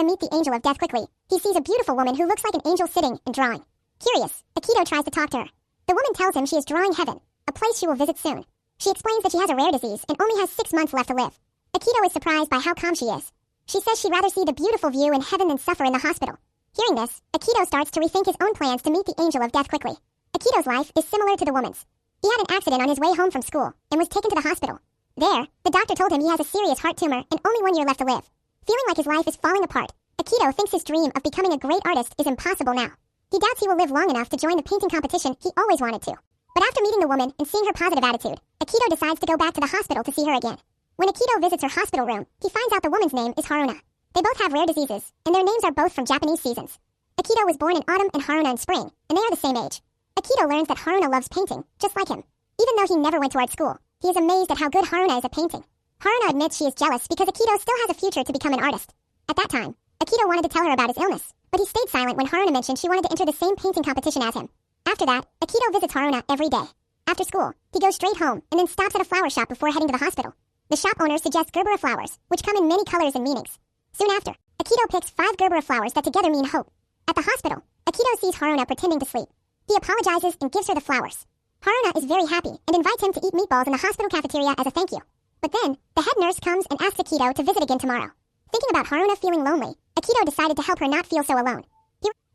to meet the angel of death quickly, he sees a beautiful woman who looks like an angel sitting and drawing. Curious, Akito tries to talk to her. The woman tells him she is drawing heaven, a place she will visit soon. She explains that she has a rare disease and only has 6 months left to live. Akito is surprised by how calm she is. She says she'd rather see the beautiful view in heaven than suffer in the hospital. Hearing this, Akito starts to rethink his own plans to meet the angel of death quickly. Akito's life is similar to the woman's. He had an accident on his way home from school and was taken to the hospital. There, the doctor told him he has a serious heart tumor and only 1 year left to live. Feeling like his life is falling apart, Akito thinks his dream of becoming a great artist is impossible now. He doubts he will live long enough to join the painting competition he always wanted to. But after meeting the woman and seeing her positive attitude, Akito decides to go back to the hospital to see her again. When Akito visits her hospital room, he finds out the woman's name is Haruna. They both have rare diseases, and their names are both from Japanese seasons. Akito was born in autumn and Haruna in spring, and they are the same age. Akito learns that Haruna loves painting, just like him. Even though he never went to art school, he is amazed at how good Haruna is at painting. Haruna admits she is jealous because Akito still has a future to become an artist. At that time, Akito wanted to tell her about his illness, but he stayed silent when Haruna mentioned she wanted to enter the same painting competition as him. After that, Akito visits Haruna every day. After school, he goes straight home and then stops at a flower shop before heading to the hospital. The shop owner suggests Gerbera flowers, which come in many colors and meanings. Soon after, Akito picks 5 Gerbera flowers that together mean hope. At the hospital, Akito sees Haruna pretending to sleep. He apologizes and gives her the flowers. Haruna is very happy and invites him to eat meatballs in the hospital cafeteria as a thank you. But then, the head nurse comes and asks Akito to visit again tomorrow. Thinking about Haruna feeling lonely, Akito decided to help her not feel so alone.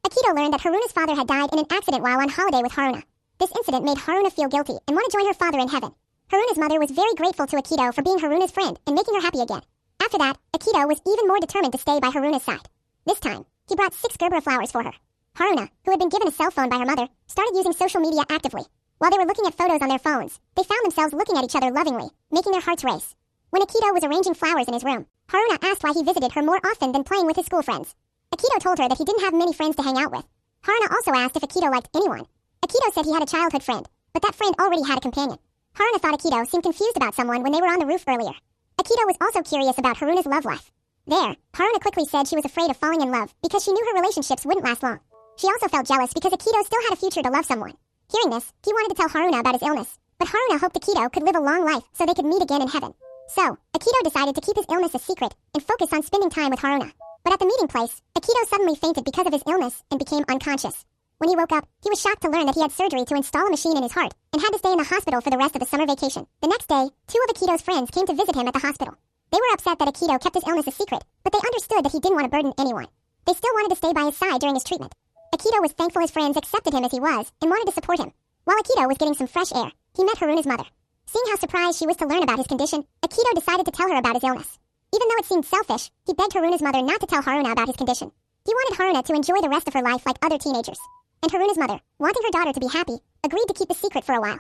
Akito learned that Haruna's father had died in an accident while on holiday with Haruna. This incident made Haruna feel guilty and want to join her father in heaven. Haruna's mother was very grateful to Akito for being Haruna's friend and making her happy again. After that, Akito was even more determined to stay by Haruna's side. This time, he brought 6 Gerbera flowers for her. Haruna, who had been given a cell phone by her mother, started using social media actively. While they were looking at photos on their phones, they found themselves looking at each other lovingly, making their hearts race. When Akito was arranging flowers in his room, Haruna asked why he visited her more often than playing with his school friends. Akito told her that he didn't have many friends to hang out with. Haruna also asked if Akito liked anyone. Akito said he had a childhood friend, but that friend already had a companion. Haruna thought Akito seemed confused about someone when they were on the roof earlier. Akito was also curious about Haruna's love life. There, Haruna quickly said she was afraid of falling in love because she knew her relationships wouldn't last long. She also felt jealous because Akito still had a future to love someone. Hearing this, he wanted to tell Haruna about his illness, but Haruna hoped Akito could live a long life so they could meet again in heaven. So, Akito decided to keep his illness a secret and focus on spending time with Haruna. But at the meeting place, Akito suddenly fainted because of his illness and became unconscious. When he woke up, he was shocked to learn that he had surgery to install a machine in his heart and had to stay in the hospital for the rest of the summer vacation. The next day, 2 of Akito's friends came to visit him at the hospital. They were upset that Akito kept his illness a secret, but they understood that he didn't want to burden anyone. They still wanted to stay by his side during his treatment. Akito was thankful his friends accepted him as he was and wanted to support him. While Akito was getting some fresh air, he met Haruna's mother. Seeing how surprised she was to learn about his condition, Akito decided to tell her about his illness. Even though it seemed selfish, he begged Haruna's mother not to tell Haruna about his condition. He wanted Haruna to enjoy the rest of her life like other teenagers. And Haruna's mother, wanting her daughter to be happy, agreed to keep the secret for a while.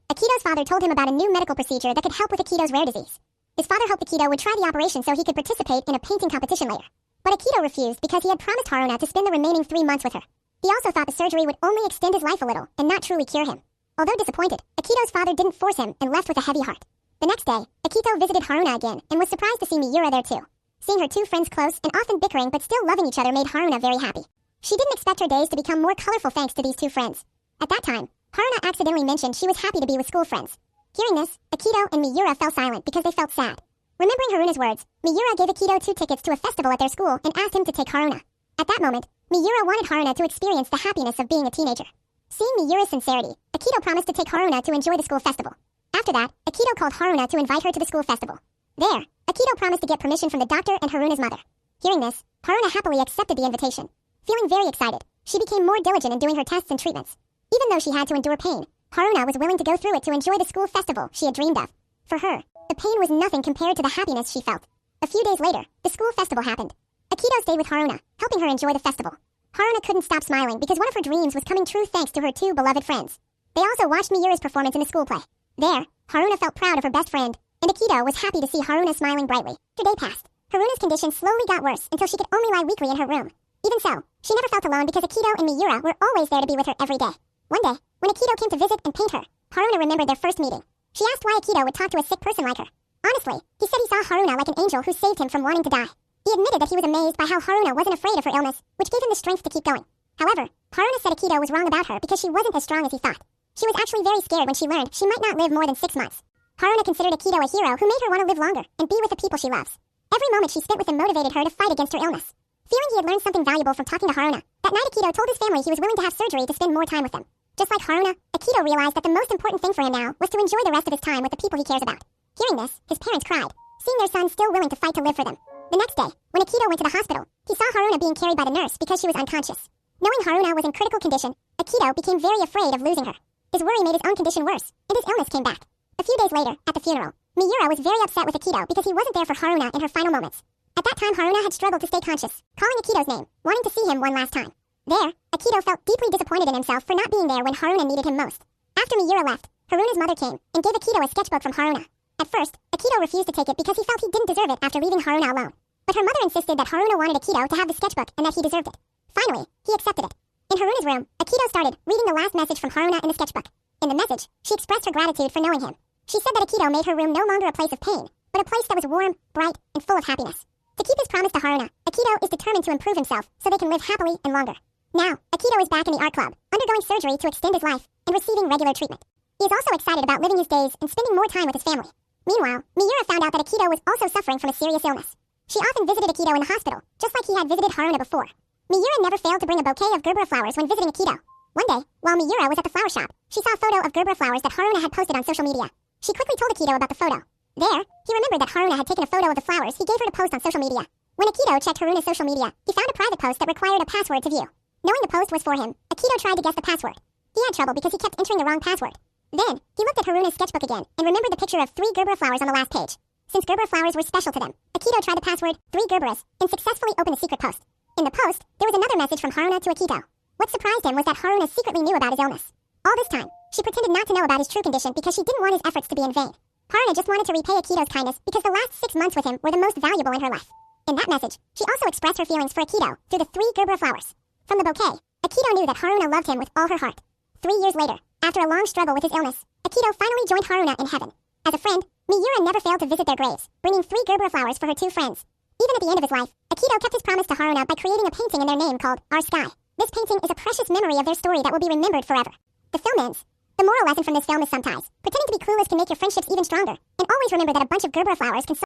Akito's father told him about a new medical procedure that could help with Akito's rare disease. His father hoped Akito would try the operation so he could participate in a painting competition later. But Akito refused because he had promised Haruna to spend the remaining 3 months with her. He also thought the surgery would only extend his life a little and not truly cure him. Although disappointed, Akito's father didn't force him and left with a heavy heart. The next day, Akito visited Haruna again and was surprised to see Miura there too. Seeing her 2 friends close and often bickering but still loving each other made Haruna very happy. She didn't expect her days to become more colorful thanks to these 2 friends. At that time, Haruna accidentally mentioned she was happy to be with school friends. Hearing this, Akito and Miura fell silent because they felt sad. Remembering Haruna's words, Miura gave Akito 2 tickets to a festival at their school and asked him to take Haruna. At that moment, Miura wanted Haruna to experience the happiness of being a teenager. Seeing Miura's sincerity, Akito promised to take Haruna to enjoy the school festival. After that, Akito called Haruna to invite her to the school festival. There, Akito promised to get permission from the doctor and Haruna's mother. Hearing this, Haruna happily accepted the invitation. Feeling very excited, she became more diligent in doing her tests and treatments. Even though she had to endure pain, Haruna was willing to go through it to enjoy the school festival she had dreamed of. For her, the pain was nothing compared to the happiness she felt. A few days later, the school festival happened. Akito stayed with Haruna, helping her enjoy the festival. Haruna couldn't stop smiling because one of her dreams was coming true thanks to her 2 beloved friends. They also watched Miura's performance in the school play. There, Haruna felt proud of her best friend, and Akito was happy to see Haruna smiling brightly. The day passed. Haruna's condition slowly got worse until she could only lie weakly in her room. Even so, she never felt alone because Akito and Miura were always there to be with her every day. One day, when Akito came to visit and paint her, Haruna remembered their first meeting. She asked why Akito would talk to a sick person like her. Honestly, he said he saw Haruna like an angel who saved him from wanting to die. He admitted that he was amazed by how Haruna wasn't afraid of her illness, which gave him the strength to keep going. However, Haruna said Akito was wrong about her because she wasn't as strong as he thought. She was actually very scared when she learned she might not live more than 6 months. Haruna considered Akito a hero who made her want to live longer and be with the people she loves. Every moment she spent with him motivated her to fight against her illness. Feeling he had learned something valuable from talking to Haruna, that night Akito told his family he was willing to have surgery to spend more time with them. Just like Haruna, Akito realized that the most important thing for him now was to enjoy the rest of his time with the people he cares about. Hearing this, his parents cried, seeing their son still willing to fight to live for them. The next day, when Akito went to the hospital, he saw Haruna being carried by the nurse because she was unconscious. Knowing Haruna was in critical condition, Akito became very afraid of losing her. His worry made his own condition worse, and his illness came back. A few days later, at the funeral, Miura was very upset with Akito because he wasn't there for Haruna in her final moments. At that time, Haruna had struggled to stay conscious, calling Akito's name, wanting to see him one last time. There, Akito felt deeply disappointed in himself for not being there when Haruna needed him most. After Miura left, Haruna's mother came and gave Akito a sketchbook from Haruna. At first, Akito refused to take it because he felt he didn't deserve it after leaving Haruna alone. But her mother insisted that Haruna wanted Akito to have the sketchbook and that he deserved it. Finally, he accepted it. In Haruna's room, Akito started reading the last message from Haruna in the sketchbook. In the message, she expressed her gratitude for knowing him. She said that Akito made her room no longer a place of pain, but a place that was warm, bright, and full of happiness. To keep his promise to Haruna, Akito is determined to improve himself so they can live happily and longer. Now, Akito is back in the art club, undergoing surgery to extend his life, and receiving regular treatment. He is also excited about living his days and spending more time with his family. Meanwhile, Miura found out that Akito was also suffering from a serious illness. She often visited Akito in the hospital, just like he had visited Haruna before. Miura never failed to bring a bouquet of Gerbera flowers when visiting Akito. One day, while Miura was at the flower shop, she saw a photo of Gerbera flowers that Haruna had posted on social media. She quickly told Akito about the photo. There, he remembered that Haruna had taken a photo of the flowers he gave her to post on social media. When Akito checked Haruna's social media, he found a private post that required a password to view. Knowing the post was for him, Akito tried to guess the password. He had trouble because he kept entering the wrong password. Then, he looked at Haruna's sketchbook again and remembered the picture of 3 Gerbera flowers on the last page. Since Gerbera flowers were special to them, Akito tried the password 3 Gerberas and successfully opened the secret post. In the post, there was another message from Haruna to Akito. What surprised him was that Haruna secretly knew about his illness. All this time, she pretended not to know about his true condition because she didn't want his efforts to be in vain. Haruna just wanted to repay Akito's kindness because the last 6 months with him were the most valuable in her life. In that message, she also expressed her feelings for Akito through the 3 Gerbera flowers. From the bouquet, Akito knew that Haruna loved him with all her heart. 3 years later, after a long struggle with his illness, Akito finally joined Haruna in heaven. As a friend, Miura never failed to visit their graves, bringing 3 Gerbera flowers for her 2 friends. Even at the end of his life, Akito kept his promise to Haruna by creating a painting in their name called Our Sky. This painting is a precious memory of their story that will be remembered forever. The film ends. The moral lesson from this film is sometimes pretending to be clueless can make your friendships even stronger, and always remember that a bunch of Gerbera flowers can